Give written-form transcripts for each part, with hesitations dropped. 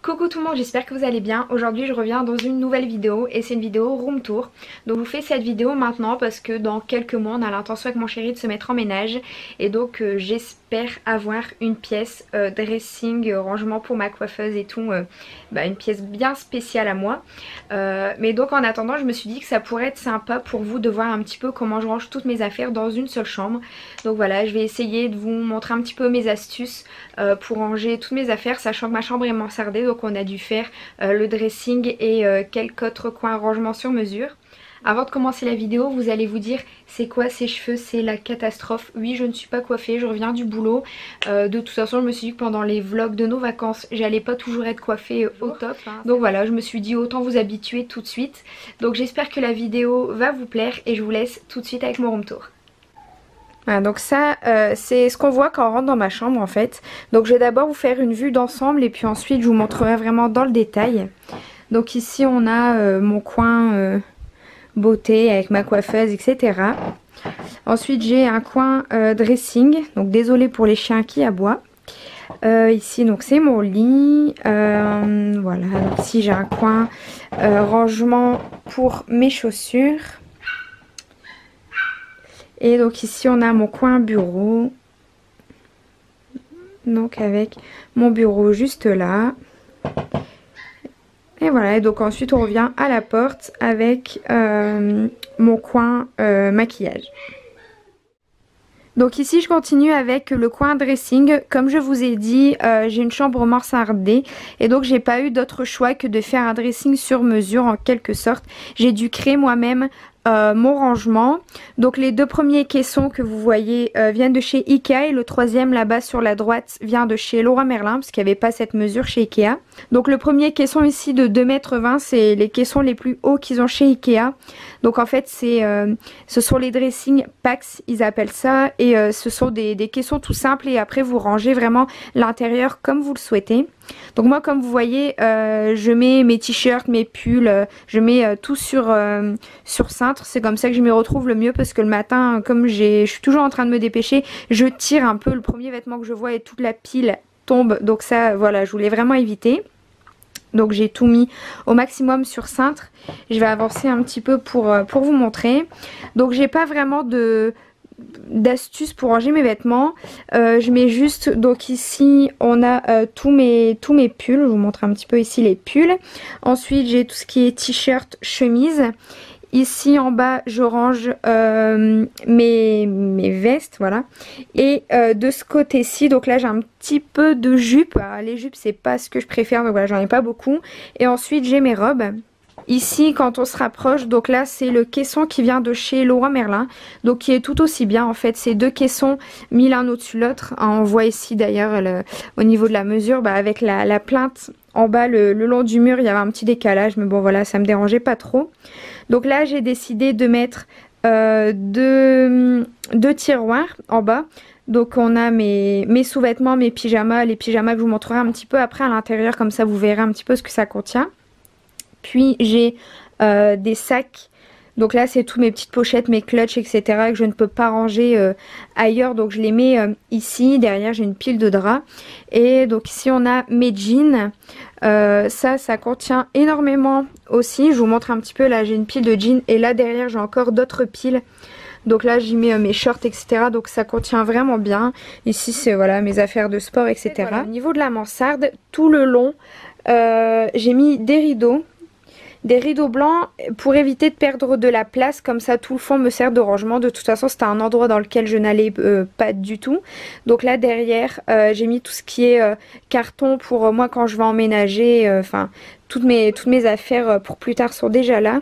Coucou tout le monde, j'espère que vous allez bien. Aujourd'hui je reviens dans une nouvelle vidéo et c'est une vidéo room tour. Donc je vous fais cette vidéo maintenant parce que dans quelques mois on a l'intention avec mon chéri de se mettre en ménage. Et donc j'espère avoir une pièce dressing, rangement pour ma coiffeuse et tout. Une pièce bien spéciale à moi. Mais donc en attendant je me suis dit que ça pourrait être sympa pour vous de voir un petit peu comment je range toutes mes affaires dans une seule chambre. Donc voilà, je vais essayer de vous montrer un petit peu mes astuces pour ranger toutes mes affaires, sachant que ma chambre est mansardée. Donc on a dû faire le dressing et quelques autres coins rangement sur mesure. Avant de commencer la vidéo, vous allez vous dire c'est quoi ces cheveux, c'est la catastrophe. Oui, je ne suis pas coiffée, je reviens du boulot. De toute façon je me suis dit que pendant les vlogs de nos vacances j'allais pas toujours être coiffée au top. Donc voilà, je me suis dit autant vous habituer tout de suite. Donc j'espère que la vidéo va vous plaire et je vous laisse tout de suite avec mon room tour. Voilà, donc ça c'est ce qu'on voit quand on rentre dans ma chambre en fait. Donc je vais d'abord vous faire une vue d'ensemble et puis ensuite je vous montrerai vraiment dans le détail. Donc ici on a mon coin beauté avec ma coiffeuse, etc. Ensuite j'ai un coin dressing, donc désolé pour les chiens qui aboient. Ici donc c'est mon lit, voilà, donc ici j'ai un coin rangement pour mes chaussures. Et donc ici on a mon coin bureau, donc avec mon bureau juste là. Et voilà, et donc ensuite on revient à la porte avec mon coin maquillage. Donc ici je continue avec le coin dressing. Comme je vous ai dit, j'ai une chambre mansardée et donc j'ai pas eu d'autre choix que de faire un dressing sur mesure en quelque sorte. J'ai dû créer moi-même mon rangement. Donc les deux premiers caissons que vous voyez viennent de chez Ikea et le troisième là-bas sur la droite vient de chez Leroy Merlin parce qu'il n'y avait pas cette mesure chez Ikea. Donc le premier caisson ici de 2,20 m, c'est les caissons les plus hauts qu'ils ont chez Ikea. Donc en fait ce sont les dressing packs, ils appellent ça, et ce sont des caissons tout simples et après vous rangez vraiment l'intérieur comme vous le souhaitez. Donc moi comme vous voyez je mets mes t-shirts, mes pulls, je mets tout sur cintre. C'est comme ça que je m'y retrouve le mieux parce que le matin comme je suis toujours en train de me dépêcher, je tire un peu le premier vêtement que je vois et toute la pile tombe. Donc ça voilà, je voulais vraiment éviter. Donc j'ai tout mis au maximum sur cintre. Je vais avancer un petit peu pour vous montrer. Donc j'ai pas vraiment d'astuces pour ranger mes vêtements. Je mets juste, donc ici on a tous mes pulls. Je vous montre un petit peu ici les pulls. Ensuite j'ai tout ce qui est t-shirt, chemise. Ici en bas je range mes vestes, voilà. Et de ce côté-ci, donc là j'ai un petit peu de jupes. Alors, les jupes c'est pas ce que je préfère, donc voilà, j'en ai pas beaucoup. Et ensuite j'ai mes robes. Ici quand on se rapproche, donc là c'est le caisson qui vient de chez Leroy Merlin, donc qui est tout aussi bien en fait. Ces deux caissons mis l'un au-dessus de l'autre. On voit ici d'ailleurs au niveau de la mesure, avec la plainte en bas le long du mur il y avait un petit décalage, mais bon voilà, ça me dérangeait pas trop. Donc là j'ai décidé de mettre deux tiroirs en bas. Donc on a mes sous-vêtements, mes pyjamas, les pyjamas que je vous montrerai un petit peu après à l'intérieur, comme ça vous verrez un petit peu ce que ça contient. Puis j'ai des sacs. Donc là c'est toutes mes petites pochettes, mes clutches, etc. que je ne peux pas ranger ailleurs. Donc je les mets ici. Derrière j'ai une pile de draps. Et donc ici on a mes jeans. Ça contient énormément aussi. Je vous montre un petit peu. Là j'ai une pile de jeans. Et là derrière j'ai encore d'autres piles. Donc là j'y mets mes shorts, etc. Donc ça contient vraiment bien. Ici c'est voilà mes affaires de sport, etc. Voilà. Au niveau de la mansarde, tout le long j'ai mis des rideaux. Des rideaux blancs pour éviter de perdre de la place, comme ça tout le fond me sert de rangement. De toute façon c'était un endroit dans lequel je n'allais pas du tout. Donc là derrière j'ai mis tout ce qui est carton pour moi quand je vais emménager. Enfin toutes mes affaires pour plus tard sont déjà là.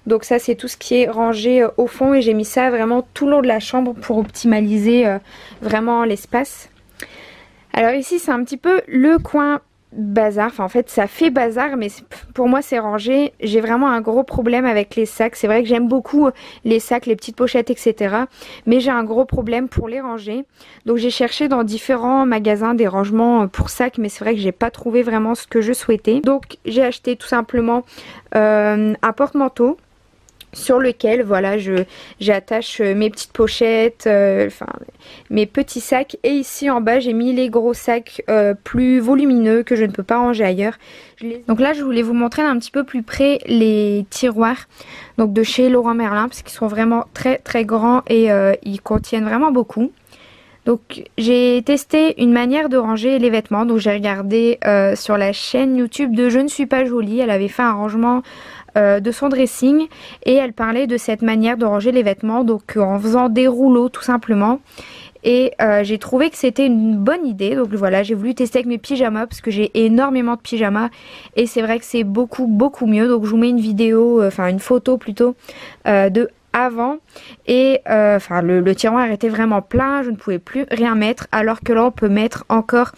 Donc ça c'est tout ce qui est rangé au fond et j'ai mis ça vraiment tout le long de la chambre pour optimaliser vraiment l'espace. Alors ici c'est un petit peu le coin bazar, enfin en fait ça fait bazar mais pour moi c'est rangé. J'ai vraiment un gros problème avec les sacs. C'est vrai que j'aime beaucoup les sacs, les petites pochettes, etc. mais j'ai un gros problème pour les ranger. Donc j'ai cherché dans différents magasins des rangements pour sacs, mais c'est vrai que j'ai pas trouvé vraiment ce que je souhaitais. Donc j'ai acheté tout simplement un porte-manteau sur lequel voilà j'attache mes petites pochettes, enfin mes petits sacs. Et ici en bas j'ai mis les gros sacs plus volumineux que je ne peux pas ranger ailleurs. Donc là je voulais vous montrer un petit peu plus près les tiroirs donc de chez Leroy Merlin, parce qu'ils sont vraiment très très grands et ils contiennent vraiment beaucoup. Donc j'ai testé une manière de ranger les vêtements. Donc j'ai regardé sur la chaîne YouTube de Je ne suis pas jolie. Elle avait fait un rangement de son dressing et elle parlait de cette manière de ranger les vêtements, donc en faisant des rouleaux tout simplement. Et j'ai trouvé que c'était une bonne idée. Donc voilà, j'ai voulu tester avec mes pyjamas parce que j'ai énormément de pyjamas et c'est vrai que c'est beaucoup mieux. Donc je vous mets une vidéo, enfin une photo plutôt de avant. Et enfin le tiroir était vraiment plein, je ne pouvais plus rien mettre, alors que là on peut mettre encore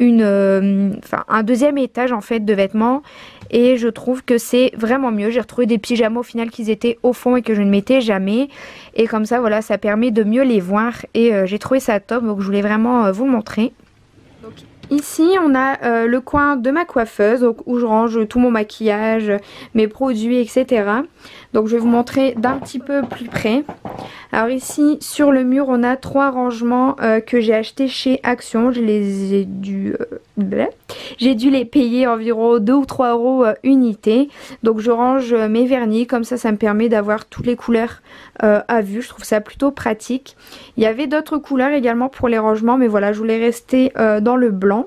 un deuxième étage en fait de vêtements. Et je trouve que c'est vraiment mieux. J'ai retrouvé des pyjamas au final qui étaient au fond et que je ne mettais jamais. Et comme ça voilà, ça permet de mieux les voir. Et j'ai trouvé ça top, donc je voulais vraiment vous le montrer. Donc, ici on a le coin de ma coiffeuse, donc, où je range tout mon maquillage, mes produits, etc. Donc je vais vous montrer d'un petit peu plus près. Alors ici sur le mur on a 3 rangements que j'ai achetés chez Action. J'ai dû les payer environ 2 ou 3 euros unité. Donc je range mes vernis, comme ça me permet d'avoir toutes les couleurs à vue. Je trouve ça plutôt pratique. Il y avait d'autres couleurs également pour les rangements, mais voilà, je voulais rester dans le blanc.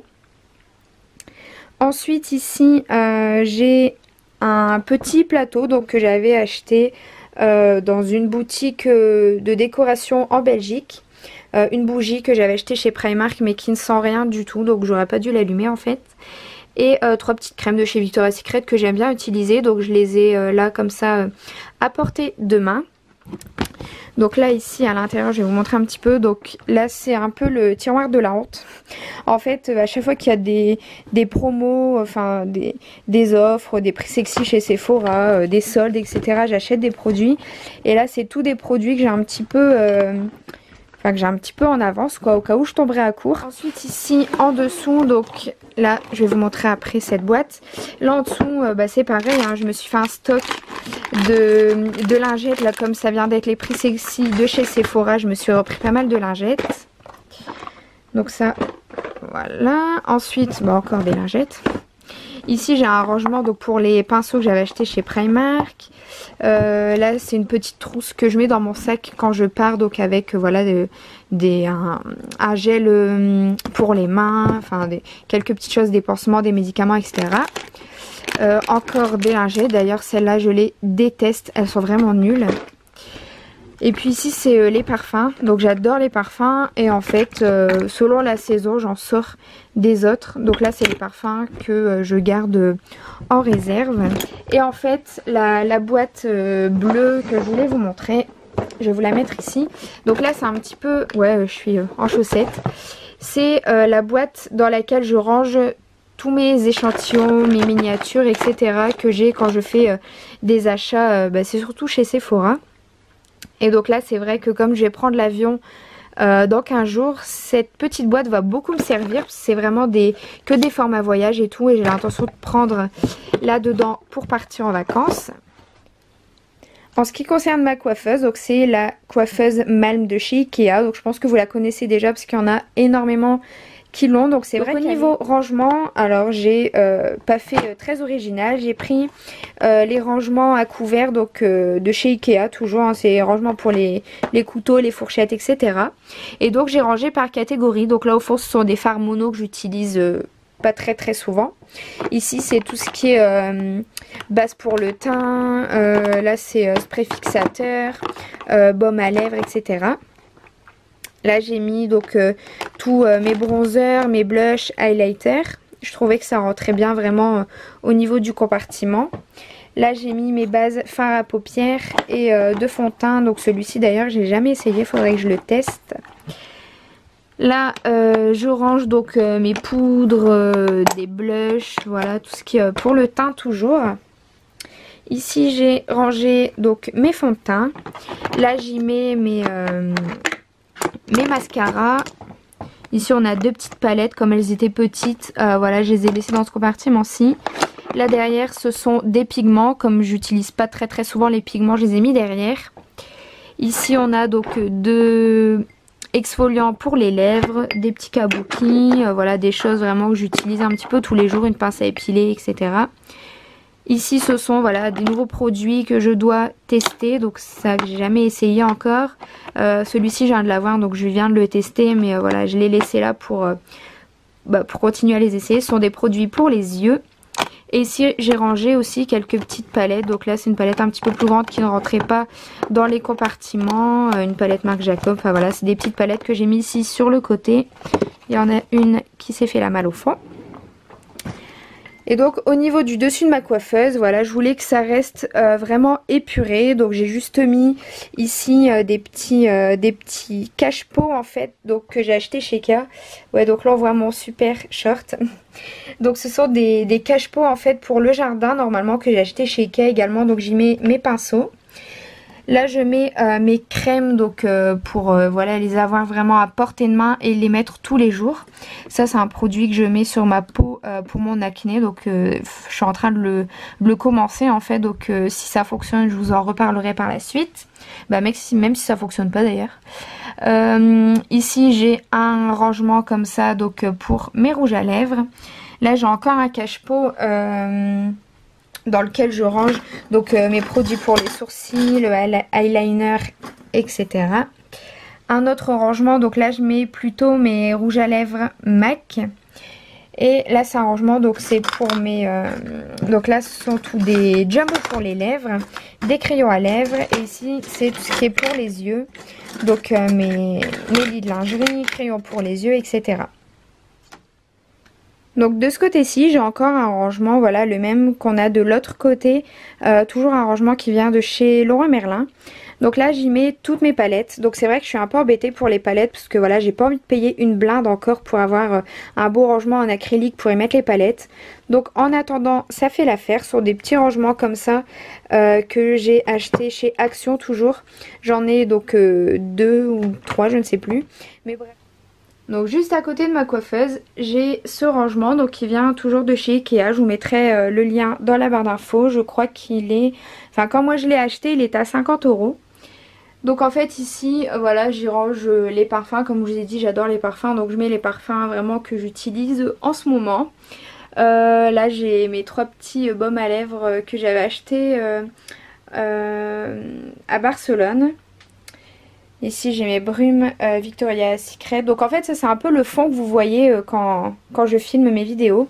Ensuite ici j'ai un petit plateau donc que j'avais acheté dans une boutique de décoration en Belgique. Une bougie que j'avais achetée chez Primark mais qui ne sent rien du tout, donc j'aurais pas dû l'allumer en fait. Et 3 petites crèmes de chez Victoria's Secret que j'aime bien utiliser, donc je les ai là comme ça à portée de main. Donc là ici à l'intérieur je vais vous montrer un petit peu. Donc là c'est un peu le tiroir de la honte. En fait à chaque fois qu'il y a des promos, enfin des offres, des prix sexy chez Sephora, des soldes etc, j'achète des produits. Et là c'est tous des produits que j'ai un petit peu en avance quoi, au cas où je tomberais à court. Ensuite ici en dessous, donc là je vais vous montrer après cette boîte. Là en dessous c'est pareil, hein, je me suis fait un stock de lingettes là, comme ça vient d'être les prix sexy de chez Sephora, je me suis repris pas mal de lingettes. Donc ça voilà. Ensuite encore des lingettes. Ici j'ai un rangement donc pour les pinceaux que j'avais acheté chez Primark. Là c'est une petite trousse que je mets dans mon sac quand je pars, donc avec voilà un gel pour les mains, enfin quelques petites choses, des pansements, des médicaments etc. Encore des lingettes, d'ailleurs celles-là je les déteste, elles sont vraiment nulles. Et puis ici c'est les parfums, donc j'adore les parfums et en fait selon la saison j'en sors des autres. Donc là c'est les parfums que je garde en réserve. Et en fait la boîte bleue que je voulais vous montrer, je vais vous la mettre ici. Donc là c'est un petit peu, ouais je suis en chaussettes. C'est la boîte dans laquelle je range tous mes échantillons, mes miniatures etc. que j'ai quand je fais des achats, c'est surtout chez Sephora. Et donc là c'est vrai que comme je vais prendre l'avion dans 15 jours, cette petite boîte va beaucoup me servir. C'est vraiment que des formats voyage et tout, et j'ai l'intention de prendre là-dedans pour partir en vacances. En ce qui concerne ma coiffeuse, donc c'est la coiffeuse Malm de chez Ikea. Donc je pense que vous la connaissez déjà parce qu'il y en a énormément qui l'ont. Donc c'est vrai qu'au niveau rangement, alors j'ai pas fait très original. J'ai pris les rangements à couvert donc de chez Ikea toujours, hein, c'est rangements pour les couteaux, les fourchettes etc. Et donc j'ai rangé par catégorie. Donc là au fond ce sont des fards mono que j'utilise pas très souvent. Ici c'est tout ce qui est base pour le teint, là c'est spray fixateur, baume à lèvres etc. Là j'ai mis donc tous mes bronzers, mes blushs, highlighters. Je trouvais que ça rentrait bien vraiment au niveau du compartiment. Là j'ai mis mes bases fard à paupières et de fond de teint. Donc celui-ci d'ailleurs j'ai jamais essayé, il faudrait que je le teste. Là je range donc mes poudres, des blushs, voilà tout ce qui est pour le teint toujours. Ici j'ai rangé donc mes fonds de teint. Là j'y mets mes mascaras. Ici on a 2 petites palettes, comme elles étaient petites, voilà je les ai laissées dans ce compartiment-ci. Là derrière ce sont des pigments, comme j'utilise pas très souvent les pigments, je les ai mis derrière. Ici on a donc deux exfoliants pour les lèvres, des petits kabuki, voilà des choses vraiment que j'utilise un petit peu tous les jours, une pince à épiler, etc. Ici ce sont voilà des nouveaux produits que je dois tester, donc ça que j'ai jamais essayé encore. Celui-ci je viens de l'avoir donc je viens de le tester, mais voilà je l'ai laissé là pour continuer à les essayer. Ce sont des produits pour les yeux. Et ici j'ai rangé aussi quelques petites palettes, donc là c'est une palette un petit peu plus grande qui ne rentrait pas dans les compartiments, une palette Marc Jacob, enfin voilà c'est des petites palettes que j'ai mis ici sur le côté. Il y en a une qui s'est fait la malle au fond. Et donc au niveau du dessus de ma coiffeuse, voilà, je voulais que ça reste vraiment épuré. Donc j'ai juste mis ici des petits cache-pots en fait, donc que j'ai acheté chez Ikea. Ouais, donc là on voit mon super short. Donc ce sont des cache-pots en fait pour le jardin normalement que j'ai acheté chez Ikea également. Donc j'y mets mes pinceaux. Là je mets mes crèmes donc pour voilà les avoir vraiment à portée de main et les mettre tous les jours. Ça c'est un produit que je mets sur ma peau pour mon acné, donc je suis en train de le commencer en fait, donc si ça fonctionne je vous en reparlerai par la suite. Même si ça fonctionne pas d'ailleurs. Ici j'ai un rangement comme ça donc pour mes rouges à lèvres. Là j'ai encore un cache-pot dans lequel je range donc mes produits pour les sourcils, le eyeliner, etc. Un autre rangement, donc là je mets plutôt mes rouges à lèvres MAC. Et là c'est un rangement, donc c'est pour mes... donc là ce sont tous des jumbo pour les lèvres, des crayons à lèvres. Et ici c'est tout ce qui est pour les yeux. Donc mes lits de lingerie, crayons pour les yeux, etc. Donc de ce côté-ci, j'ai encore un rangement, voilà, le même qu'on a de l'autre côté. Toujours un rangement qui vient de chez Leroy Merlin. Donc là, j'y mets toutes mes palettes. Donc c'est vrai que je suis un peu embêtée pour les palettes parce que voilà, j'ai pas envie de payer une blinde encore pour avoir un beau rangement en acrylique pour y mettre les palettes. Donc en attendant, ça fait l'affaire sur des petits rangements comme ça que j'ai acheté chez Action toujours. J'en ai donc 2 ou 3, je ne sais plus. Mais bref. Donc juste à côté de ma coiffeuse, j'ai ce rangement donc qui vient toujours de chez Ikea. Je vous mettrai le lien dans la barre d'infos. Je crois qu'il est... Enfin quand moi je l'ai acheté, il est à 50 €. Donc en fait ici, voilà, j'y range les parfums. Comme je vous ai dit, j'adore les parfums. Donc je mets les parfums vraiment que j'utilise en ce moment. Là j'ai mes 3 petits baumes à lèvres que j'avais achetés à Barcelone. Ici j'ai mes brumes Victoria's Secret. Donc en fait ça c'est un peu le fond que vous voyez quand je filme mes vidéos.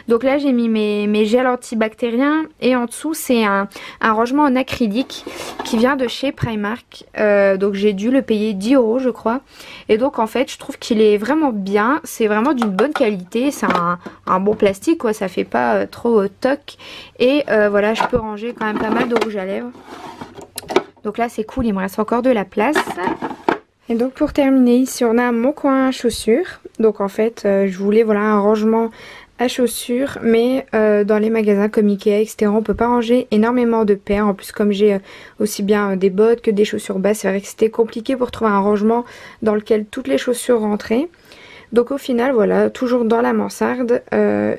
Donc là j'ai mis mes gels antibactériens. Et en dessous c'est un rangement en acrylique qui vient de chez Primark. Donc j'ai dû le payer 10 € je crois. Et donc en fait je trouve qu'il est vraiment bien. C'est vraiment d'une bonne qualité. C'est un bon plastique quoi. Ça fait pas trop toc. Et voilà, je peux ranger quand même pas mal de rouge à lèvres. Donc là c'est cool, il me reste encore de la place. Et donc pour terminer, ici on a mon coin à chaussures. Donc en fait je voulais voilà un rangement à chaussures, mais dans les magasins comme Ikea etc on peut pas ranger énormément de paires. En plus comme j'ai aussi bien des bottes que des chaussures basses, c'est vrai que c'était compliqué pour trouver un rangement dans lequel toutes les chaussures rentraient. Donc au final voilà, toujours dans la mansarde,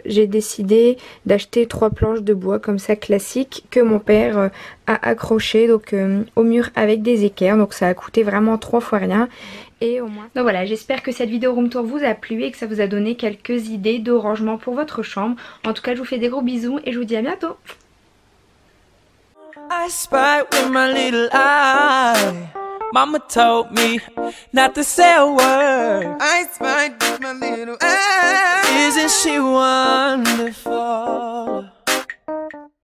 j'ai décidé d'acheter 3 planches de bois comme ça classiques que mon père a accrochées donc au mur avec des équerres. Donc ça a coûté vraiment 3 fois rien. Et au moins... Donc voilà, j'espère que cette vidéo room tour vous a plu et que ça vous a donné quelques idées de rangement pour votre chambre. En tout cas je vous fais des gros bisous et je vous dis à bientôt. I spy with my little eye. Mama told me not to say a word. I spied with my little eye. Isn't she wonderful?